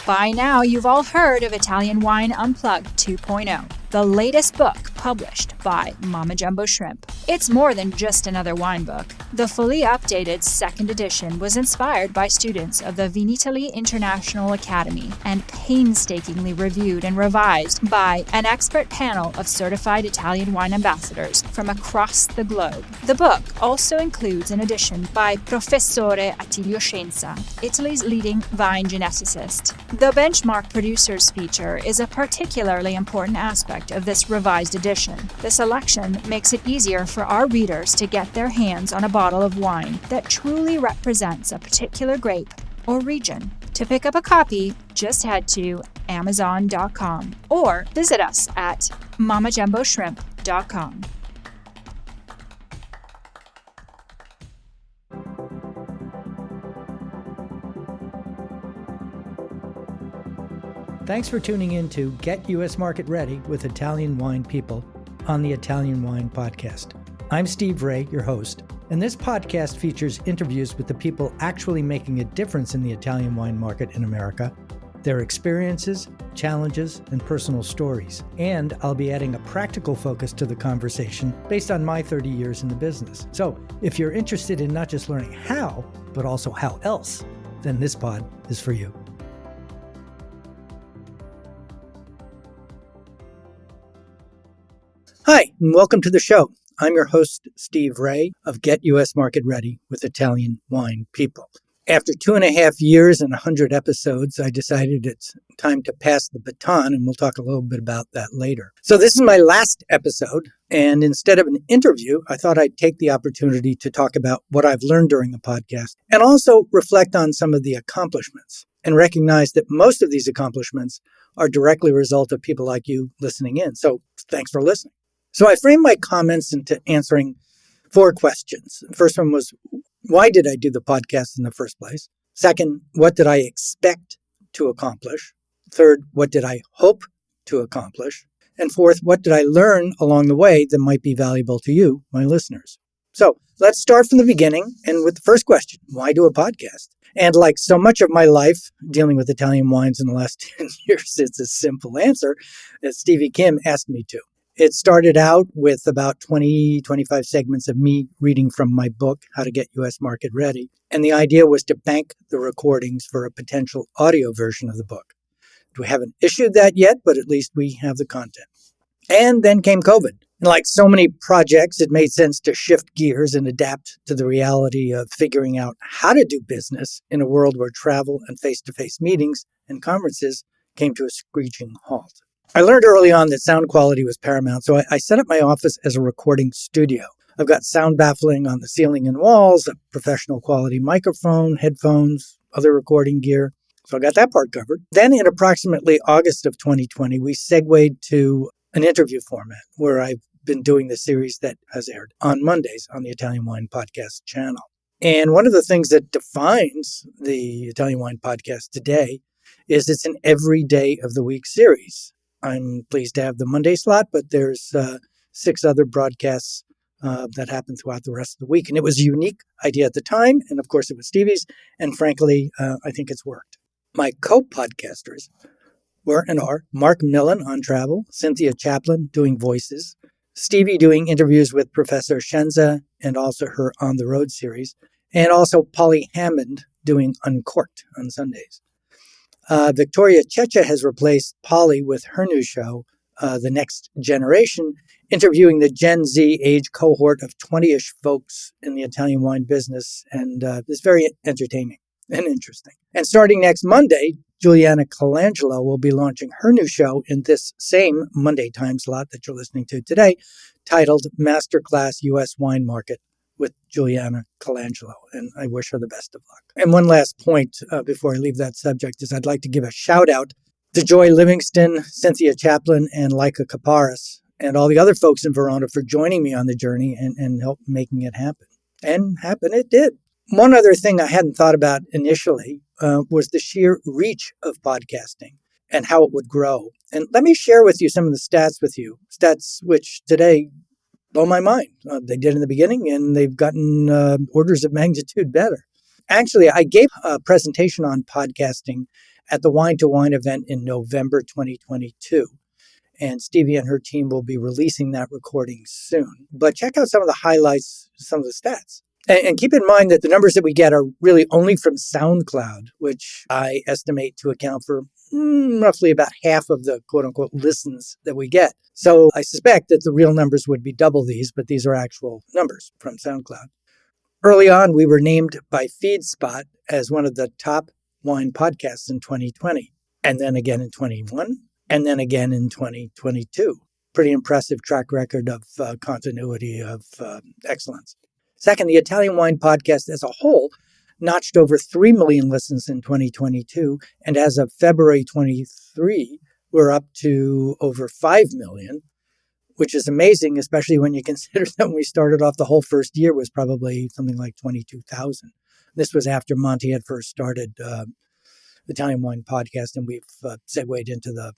By now, you've all heard of Italian Wine Unplugged 2.0, the latest book published by Mama Jumbo Shrimp. It's more than just another wine book. The fully updated second edition was inspired by students of the Vinitaly International Academy and painstakingly reviewed and revised by an expert panel of certified Italian wine ambassadors from across the globe. The book also includes an edition by Professore Attilio Scienza, Italy's leading vine geneticist. The benchmark producers feature is a particularly important aspect of this revised edition. The selection makes it easier for our readers to get their hands on a bottle of wine that truly represents a particular grape or region. To pick up a copy, just head to Amazon.com or visit us at MamaJumboShrimp.com. Thanks for tuning in to Get U.S. Market Ready with Italian Wine People on the Italian Wine Podcast. I'm Steve Raye, your host, and this podcast features interviews with the people actually making a difference in the Italian wine market in America, their experiences, challenges, and personal stories. And I'll be adding a practical focus to the conversation based on my 30 years in the business. So if you're interested in not just learning how, but also how else, then this pod is for you. Hi, and welcome to the show. I'm your host, Steve Raye of Get U.S. Market Ready with Italian Wine People. After 2.5 years and 100 episodes, I decided it's time to pass the baton, and we'll talk a little bit about that later. So this is my last episode, and instead of an interview, I thought I'd take the opportunity to talk about what I've learned during the podcast, and also reflect on some of the accomplishments, and recognize that most of these accomplishments are directly a result of people like you listening in. So thanks for listening. So I framed my comments into answering 4 questions. The first one was, why did I do the podcast in the first place? Second, what did I expect to accomplish? Third, what did I hope to accomplish? And fourth, what did I learn along the way that might be valuable to you, my listeners? So let's start from the beginning and with the first question, why do a podcast? And like so much of my life dealing with Italian wines in the last 10 years, it's a simple answer that Stevie Kim asked me to. It started out with about 25 segments of me reading from my book, How to Get U.S. Market Ready. And the idea was to bank the recordings for a potential audio version of the book. We haven't issued that yet, but at least we have the content. And then came COVID. And like so many projects, it made sense to shift gears and adapt to the reality of figuring out how to do business in a world where travel and face-to-face meetings and conferences came to a screeching halt. I learned early on that sound quality was paramount, so I set up my office as a recording studio. I've got sound baffling on the ceiling and walls, a professional quality microphone, headphones, other recording gear. So I got that part covered. Then in approximately August of 2020, we segued to an interview format where I've been doing the series that has aired on Mondays on the Italian Wine Podcast channel. And one of the things that defines the Italian Wine Podcast today is it's an every day of the week series. I'm pleased to have the Monday slot, but there's 6 other broadcasts that happen throughout the rest of the week. And it was a unique idea at the time. And of course, it was Stevie's. And frankly, I think it's worked. My co-podcasters were and are Mark Millen on travel, Cynthia Chaplin doing voices, Stevie doing interviews with Professor Scienza and also her On the Road series, and also Polly Hammond doing Uncorked on Sundays. Victoria Checha has replaced Polly with her new show, The Next Generation, interviewing the Gen Z age cohort of 20-ish folks in the Italian wine business, and it's very entertaining and interesting. And starting next Monday, Juliana Colangelo will be launching her new show in this same Monday time slot that you're listening to today, titled Masterclass U.S. Wine Market with Juliana Colangelo, and I wish her the best of luck. And one last point before I leave that subject is I'd like to give a shout out to Joy Livingston, Cynthia Chaplin, and Laika Kaparis, and all the other folks in Verona for joining me on the journey and help making it happen. And happen it did. One other thing I hadn't thought about initially was the sheer reach of podcasting and how it would grow. And let me share with you some of the stats which today blow my mind. They did in the beginning, and they've gotten orders of magnitude better. Actually, I gave a presentation on podcasting at the Wine to Wine event in November 2022. And Stevie and her team will be releasing that recording soon. But check out some of the highlights, some of the stats. And keep in mind that the numbers that we get are really only from SoundCloud, which I estimate to account for roughly about half of the quote-unquote listens that we get. So I suspect that the real numbers would be double these, but these are actual numbers from SoundCloud. Early on, we were named by FeedSpot as one of the top wine podcasts in 2020, and then again in 21, and then again in 2022. Pretty impressive track record of continuity of excellence. Second, the Italian Wine Podcast as a whole notched over 3 million listens in 2022, and as of February 23, we're up to over 5 million, which is amazing, especially when you consider that when we started off, the whole first year was probably something like 22,000. This was after Monty had first started the Italian Wine Podcast, and we've segued into the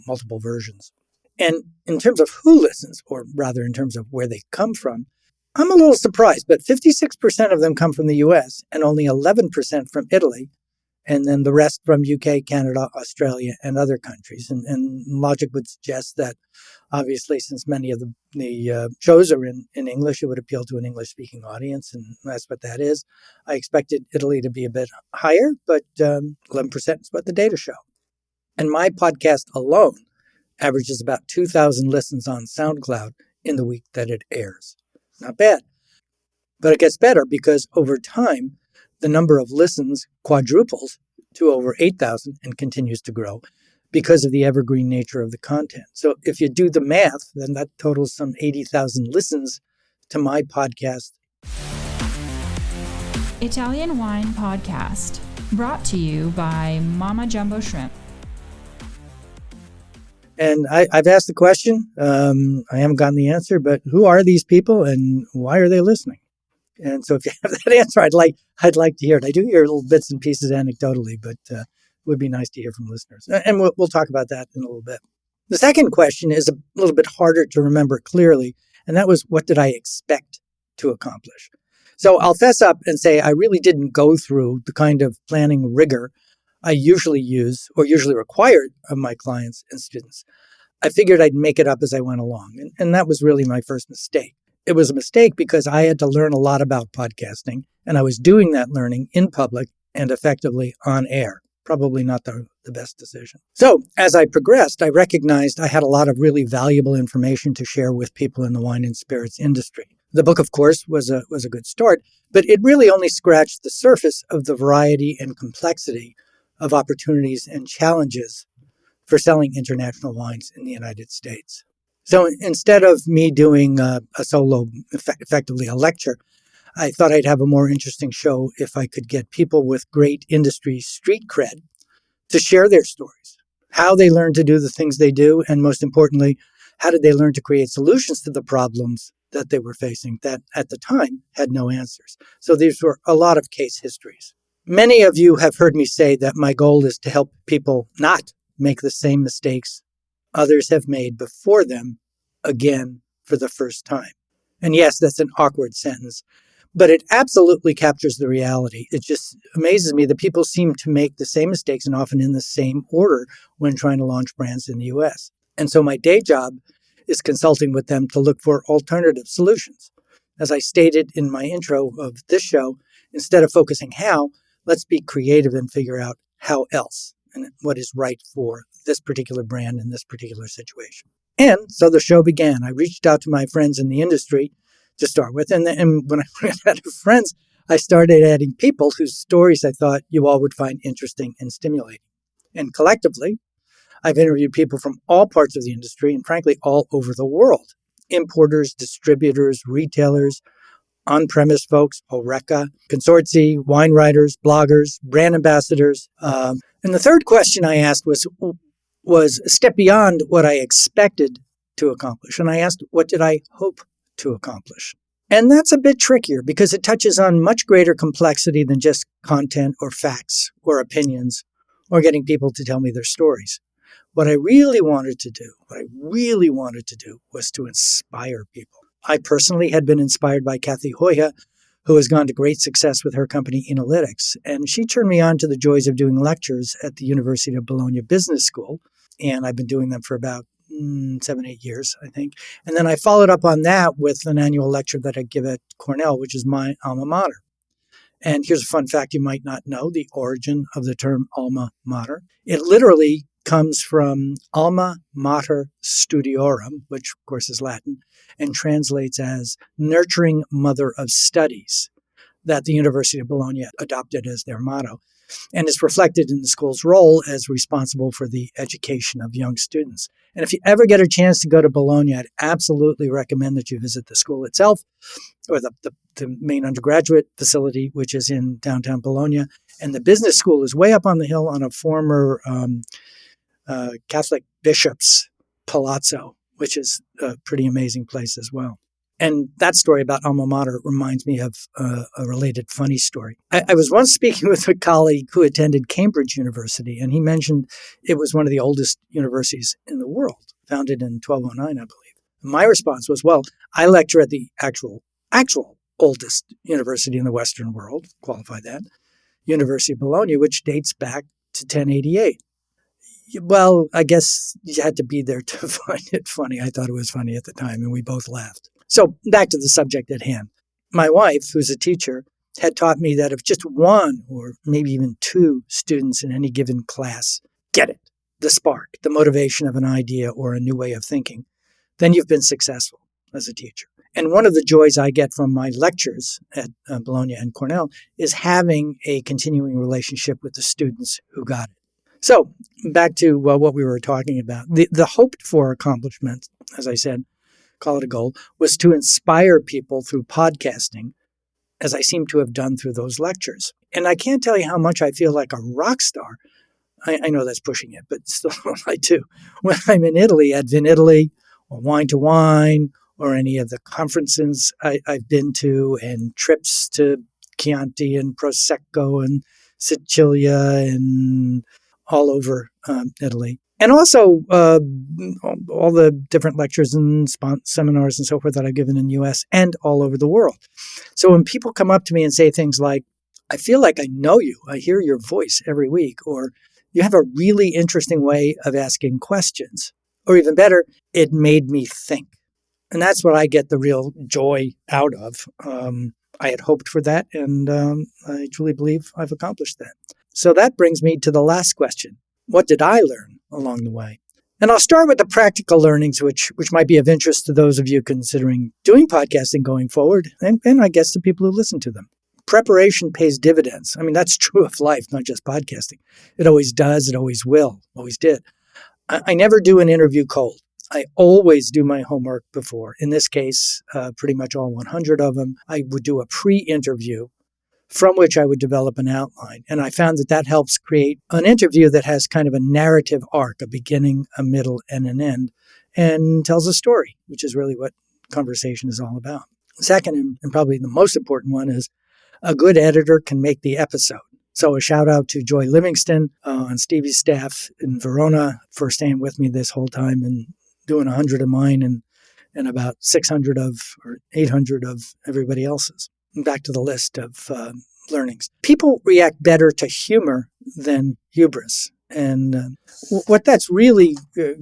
multiple versions. And in terms of who listens, or rather in terms of where they come from, I'm a little surprised, but 56% of them come from the US and only 11% from Italy, and then the rest from UK, Canada, Australia, and other countries. And logic would suggest that, obviously, since many of the shows are in English, it would appeal to an English-speaking audience, and that's what that is. I expected Italy to be a bit higher, but 11% is what the data show. And my podcast alone averages about 2,000 listens on SoundCloud in the week that it airs. Not bad. But it gets better because over time, the number of listens quadruples to over 8,000 and continues to grow because of the evergreen nature of the content. So if you do the math, then that totals some 80,000 listens to my podcast. Italian Wine Podcast, brought to you by Mama Jumbo Shrimp. And I've asked the question, I haven't gotten the answer, but who are these people and why are they listening? And so if you have that answer, I'd like to hear it. I do hear little bits and pieces anecdotally, but it would be nice to hear from listeners. And we'll talk about that in a little bit. The second question is a little bit harder to remember clearly, and that was, what did I expect to accomplish? So I'll fess up and say I really didn't go through the kind of planning rigor I usually use or usually require of my clients and students. I figured I'd make it up as I went along, and that was really my first mistake. It was a mistake because I had to learn a lot about podcasting, and I was doing that learning in public and effectively on air. Probably not the best decision. So as I progressed, I recognized I had a lot of really valuable information to share with people in the wine and spirits industry. The book, of course, was a good start, but it really only scratched the surface of the variety and complexity of opportunities and challenges for selling international wines in the United States. So instead of me doing a solo, effectively a lecture, I thought I'd have a more interesting show if I could get people with great industry street cred to share their stories, how they learned to do the things they do, and most importantly, how did they learn to create solutions to the problems that they were facing that at the time had no answers. So these were a lot of case histories. Many of you have heard me say that my goal is to help people not make the same mistakes others have made before them again for the first time. And yes, that's an awkward sentence, but it absolutely captures the reality. It just amazes me that people seem to make the same mistakes and often in the same order when trying to launch brands in the US. And so my day job is consulting with them to look for alternative solutions. As I stated in my intro of this show, instead of focusing how, let's be creative and figure out how else and what is right for this particular brand in this particular situation. And so the show began. I reached out to my friends in the industry to start with. And when I ran out of friends, I started adding people whose stories I thought you all would find interesting and stimulating. And collectively, I've interviewed people from all parts of the industry and frankly, all over the world. Importers, distributors, retailers, on-premise folks, HoReCa, consortii, wine writers, bloggers, brand ambassadors. And the third question I asked was a step beyond what I expected to accomplish. And I asked, what did I hope to accomplish? And that's a bit trickier because it touches on much greater complexity than just content or facts or opinions or getting people to tell me their stories. What I really wanted to do was to inspire people. I personally had been inspired by Kathy Hoya, who has gone to great success with her company, Analytics. And she turned me on to the joys of doing lectures at the University of Bologna Business School. And I've been doing them for about 7-8 years, I think. And then I followed up on that with an annual lecture that I give at Cornell, which is my alma mater. And here's a fun fact you might not know, the origin of the term alma mater. It literally comes from alma mater studiorum, which of course is Latin, and translates as nurturing mother of studies, that the University of Bologna adopted as their motto, and is reflected in the school's role as responsible for the education of young students. And if you ever get a chance to go to Bologna, I'd absolutely recommend that you visit the school itself, or the main undergraduate facility, which is in downtown Bologna. And the business school is way up on the hill on a former Catholic bishop's palazzo, which is a pretty amazing place as well. And that story about alma mater reminds me of a related funny story. I was once speaking with a colleague who attended Cambridge University, and he mentioned it was one of the oldest universities in the world, founded in 1209, I believe. My response was, well, I lecture at the actual oldest university in the Western world, qualify that, University of Bologna, which dates back to 1088. Well, I guess you had to be there to find it funny. I thought it was funny at the time, and we both laughed. So back to the subject at hand. My wife, who's a teacher, had taught me that if just one or maybe even two students in any given class get it, the spark, the motivation of an idea or a new way of thinking, then you've been successful as a teacher. And one of the joys I get from my lectures at Bologna and Cornell is having a continuing relationship with the students who got it. So back to what we were talking about. The hoped-for accomplishment, as I said, call it a goal, was to inspire people through podcasting, as I seem to have done through those lectures. And I can't tell you how much I feel like a rock star. I know that's pushing it, but still I do. When I'm in Italy, at Vin Italy, or Wine to Wine, or any of the conferences I've been to, and trips to Chianti and Prosecco and Sicilia and all over Italy. And also all the different lectures and seminars and so forth that I've given in the U.S. and all over the world. So when people come up to me and say things like, I feel like I know you, I hear your voice every week, or you have a really interesting way of asking questions, or even better, it made me think. And that's what I get the real joy out of. I had hoped for that, and I truly believe I've accomplished that. So that brings me to the last question. What did I learn along the way? And I'll start with the practical learnings, which might be of interest to those of you considering doing podcasting going forward, and I guess to people who listen to them. Preparation pays dividends. I mean, that's true of life, not just podcasting. It always does. It always will. Always did. I never do an interview cold. I always do my homework before. In this case, pretty much all 100 of them, I would do a pre-interview from which I would develop an outline. And I found that helps create an interview that has kind of a narrative arc, a beginning, a middle, and an end, and tells a story, which is really what conversation is all about. Second, and probably the most important one, is a good editor can make the episode. So a shout out to Joy Livingston on Stevie's staff in Verona for staying with me this whole time and doing 100 of mine and about 600 or 800 of everybody else's. Back to the list of learnings. People react better to humor than hubris. And what that's really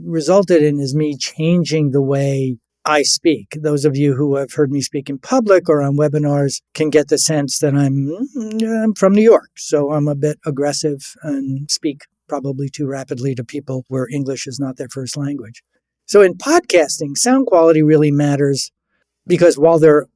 resulted in is me changing the way I speak. Those of you who have heard me speak in public or on webinars can get the sense that I'm from New York, so I'm a bit aggressive and speak probably too rapidly to people where English is not their first language. So in podcasting, sound quality really matters because while they're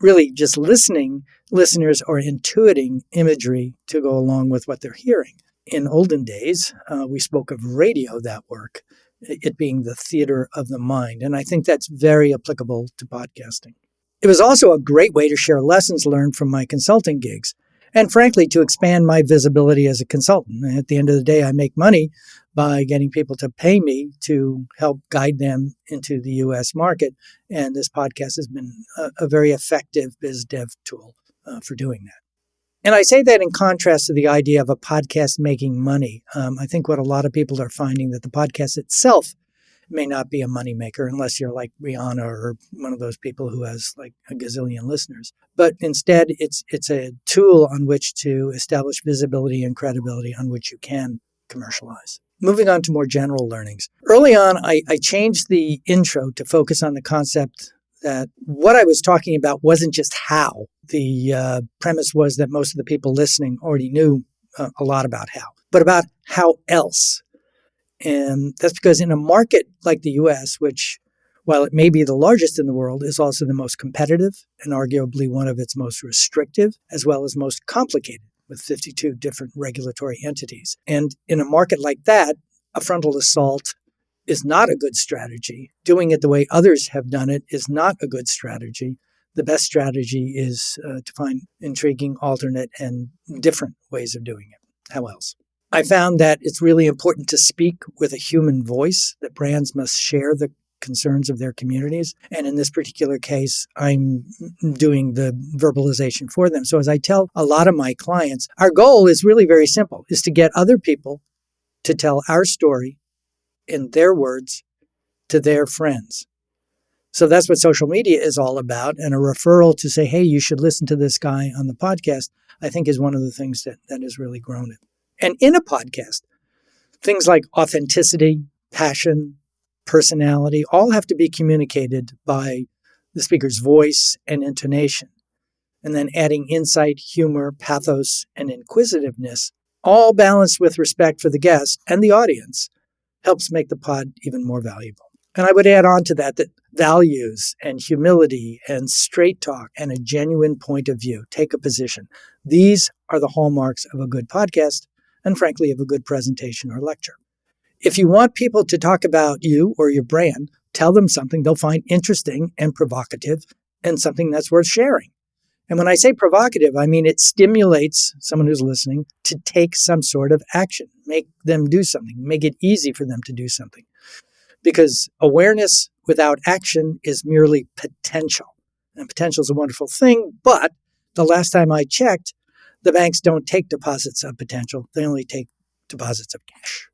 really just listening, listeners are intuiting imagery to go along with what they're hearing. In olden days, we spoke of radio that work, it being the theater of the mind. And I think that's very applicable to podcasting. It was also a great way to share lessons learned from my consulting gigs. And frankly, to expand my visibility as a consultant. And at the end of the day, I make money by getting people to pay me to help guide them into the U.S. market. And this podcast has been a very effective biz dev tool for doing that. And I say that in contrast to the idea of a podcast making money. I think what a lot of people are finding that the podcast itself may not be a moneymaker unless you're like Rihanna or one of those people who has like a gazillion listeners. But instead, it's a tool on which to establish visibility and credibility on which you can commercialize. Moving on to more general learnings. Early on, I changed the intro to focus on the concept that what I was talking about wasn't just how. The premise was that most of the people listening already knew a lot about how, but about how else. And that's because in a market like the US, which, while it may be the largest in the world, is also the most competitive and arguably one of its most restrictive, as well as most complicated, with 52 different regulatory entities. And in a market like that, a frontal assault is not a good strategy. Doing it the way others have done it is not a good strategy. The best strategy is to find intriguing, alternate, and different ways of doing it. How else? I found that it's really important to speak with a human voice, that brands must share the concerns of their communities. And in this particular case, I'm doing the verbalization for them. So as I tell a lot of my clients, our goal is really very simple, is to get other people to tell our story in their words to their friends. So that's what social media is all about. And a referral to say, hey, you should listen to this guy on the podcast, I think is one of the things that has really grown it. And in a podcast, things like authenticity, passion, personality, all have to be communicated by the speaker's voice and intonation. And then adding insight, humor, pathos, and inquisitiveness, all balanced with respect for the guest and the audience, helps make the pod even more valuable. And I would add on to that values and humility and straight talk and a genuine point of view, take a position. These are the hallmarks of a good podcast and, frankly, of a good presentation or lecture. If you want people to talk about you or your brand, tell them something they'll find interesting and provocative and something that's worth sharing. And when I say provocative, I mean it stimulates someone who's listening to take some sort of action, make them do something, make it easy for them to do something. Because awareness without action is merely potential. And potential is a wonderful thing, but the last time I checked, the banks don't take deposits of potential. They only take deposits of cash.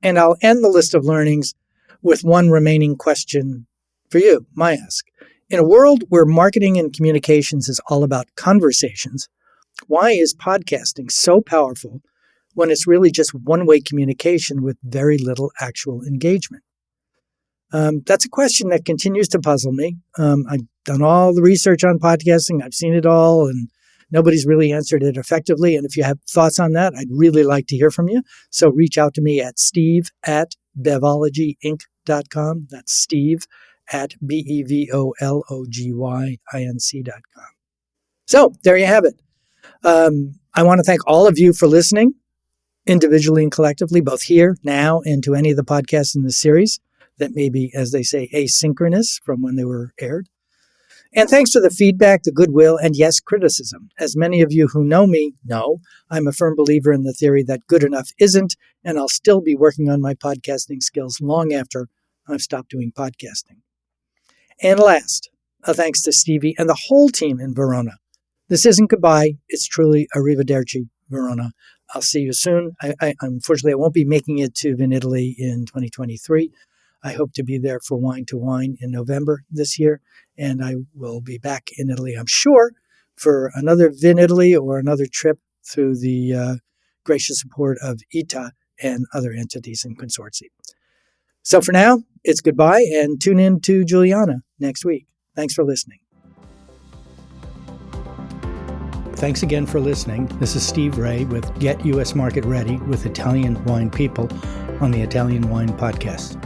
And I'll end the list of learnings with one remaining question for you, my ask. In a world where marketing and communications is all about conversations, why is podcasting so powerful when it's really just one-way communication with very little actual engagement? That's a question that continues to puzzle me. I've done all the research on podcasting. I've seen it all, and nobody's really answered it effectively. And if you have thoughts on that, I'd really like to hear from you. So reach out to me at steve@bevologyinc.com. That's steve@bevologyinc.com. So there you have it. I want to thank all of you for listening, individually and collectively, both here, now, and to any of the podcasts in this series that may be, as they say, asynchronous from when they were aired. And thanks for the feedback, the goodwill, and yes, criticism. As many of you who know me know, I'm a firm believer in the theory that good enough isn't, and I'll still be working on my podcasting skills long after I've stopped doing podcasting. And last, a thanks to Stevie and the whole team in Verona. This isn't goodbye, it's truly arrivederci, Verona. I'll see you soon. Unfortunately, I won't be making it to Vin Italy in 2023. I hope to be there for Wine to Wine in November this year, and I will be back in Italy, I'm sure, for another Vin Italy or another trip through the gracious support of ITA and other entities and consortia. So for now, it's goodbye, and tune in to Juliana next week. Thanks for listening. Thanks again for listening. This is Steve Raye with Get U.S. Market Ready with Italian Wine People on the Italian Wine Podcast.